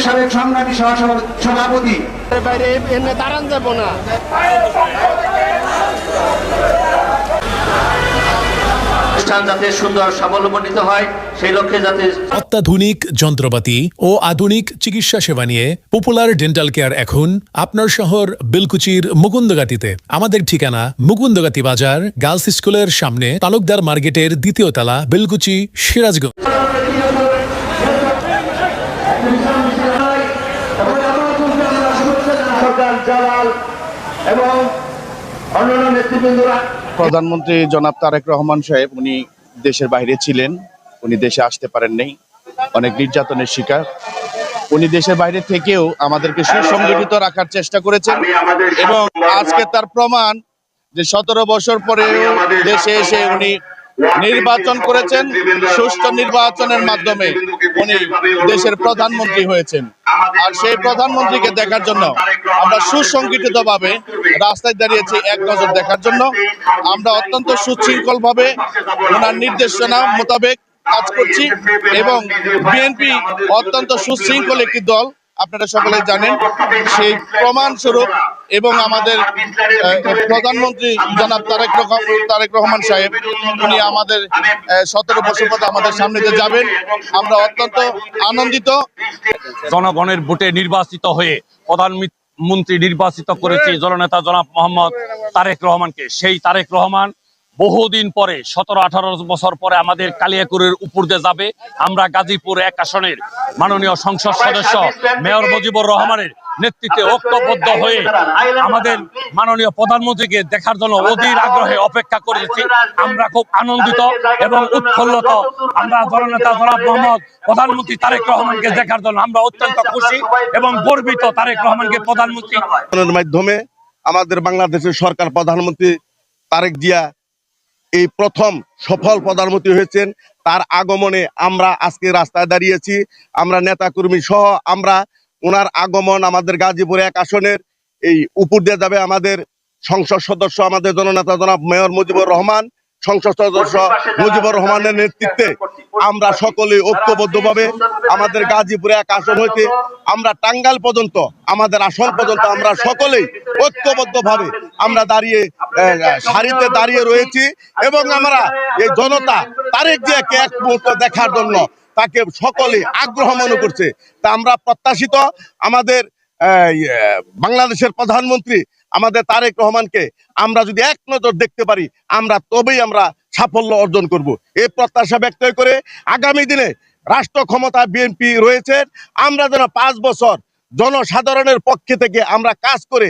সাবেক সংগ্রামী সভাপতি বাইরে এনে দাঁড়ান যাব না। যাতে সুন্দর সাবলম্বিত হয় সেই লক্ষ্যে যাতে অত্যাধুনিক যন্ত্রপাতি ও আধুনিক চিকিৎসা সেবা নিয়ে পপুলার ডেন্টাল কেয়ার এখন আপনার শহর বেলকুচির মুকুন্দগাতিতে। আমাদের ঠিকানা মুকুন্দগাতি বাজার, গার্লস স্কুলের সামনে, তালুকদার মার্কেটের দ্বিতীয় তলা, বেলকুচি, সিরাজগঞ্জ। এবং অন্যান্য নেতৃবৃন্দরা প্রধানমন্ত্রী জনাব তারেক রহমান সাহেব উনি দেশের বাইরে ছিলেন, উনি দেশে আসতে পারেন নাই, অনেক নির্যাতনের শিকার। উনি দেশের বাইরে থেকেও আমাদেরকে সুসংগঠিত রাখার চেষ্টা করেছেন এবং আজকে তার প্রমাণ যে 17 বছর পরে দেশে এসে উনি নির্বাচন করেছেন, সুষ্ঠু নির্বাচনের মাধ্যমে উনি দেশের প্রধানমন্ত্রী হয়েছেন। আর সেই প্রধানমন্ত্রীকে দেখার জন্য আমরা সুসংগঠিত ভাবে রাস্তায় দাঁড়িয়েছি এক নজর দেখার জন্য। আমরা অত্যন্ত সুশৃঙ্খল ভাবে ওনার নির্দেশনা মোতাবেক কাজ করছি এবং বিএনপি অত্যন্ত সুশৃঙ্খল একটি দল, আপনারা সকলে জানেন। সেই প্রমাণ স্বরূপ এবং আমাদের প্রধানমন্ত্রী জনাব তারেক রহমান সাহেব উনি আমাদের 17 বছর পর আমাদের সামনে দিয়ে যাবেন। আমরা অত্যন্ত আনন্দিত। জনগণের ভোটে নির্বাচিত হয়ে প্রধানমন্ত্রী নির্বাচিত করেছে জননেতা জনাব মোহাম্মদ তারেক রহমানকে। সেই তারেক রহমান বহুদিন পরে 17-18 বছর পরে আমাদের কালিয়াকুরের উপর দিয়ে যাবে। আমরা গাজীপুর 1 আসনের মাননীয় সংসদ সদস্য মেয়র মুজিবুর রহমানের নেতৃত্বে ঐক্যবদ্ধ হয়ে আমাদের মাননীয় প্রধানমন্ত্রীকে দেখার জন্য অধীর আগ্রহে অপেক্ষা করেছি। আমরা খুব আনন্দিত এবং উৎফুল্লিত। আমরা জননেতা জনাব মোহাম্মদ প্রধানমন্ত্রী তারেক রহমানকে দেখার জন্য আমরা অত্যন্ত খুশি এবং গর্বিত। তারেক রহমানকে প্রধানমন্ত্রী মাধ্যমে আমাদের বাংলাদেশের সরকার প্রধানমন্ত্রী তারেক জিয়া এই প্রথম সফল প্রধানমন্ত্রী হয়েছেন। তার আগমনে আমরা আজকে রাস্তায় দাঁড়িয়েছি, আমরা নেতাকর্মী সহ। আমরা ওনার আগমন আমাদের গাজীপুর 1 আসনের এই উপর দিয়ে যাবে আমাদের সংসদ সদস্য, আমাদের জননেতা জনাব মেয়র মুজিবুর রহমান। সংসদ সদস্য মুজিবুর রহমানের নেতৃত্বে আমরা সকলে ঐক্যবদ্ধভাবে আমাদের গাজীপুর 1 আসন হইতে আমরা টাঙ্গাইল পর্যন্ত আমাদের আসন পর্যন্ত আমরা সকলেই ঐক্যবদ্ধভাবে আমরা দাঁড়িয়ে সারিতে দাঁড়িয়ে রয়েছি এবং আমরা এই জনতা তারেক জিয়াকে এক মুহূর্ত দেখার জন্য তাকে সকলে আগ্রহ মনে করছে। তা আমরা প্রত্যাশিত আমাদের বাংলাদেশের প্রধানমন্ত্রী আমাদের তারেক রহমানকে আমরা যদি এক নজর দেখতে পারি আমরা তবেই আমরা সাফল্য অর্জন করব। এই প্রত্যাশা ব্যক্ত করে আগামী দিনে রাষ্ট্র ক্ষমতা বিএনপি রয়েছে, আমরা যেন 5 বছর জনসাধারণের পক্ষে থেকে আমরা কাজ করে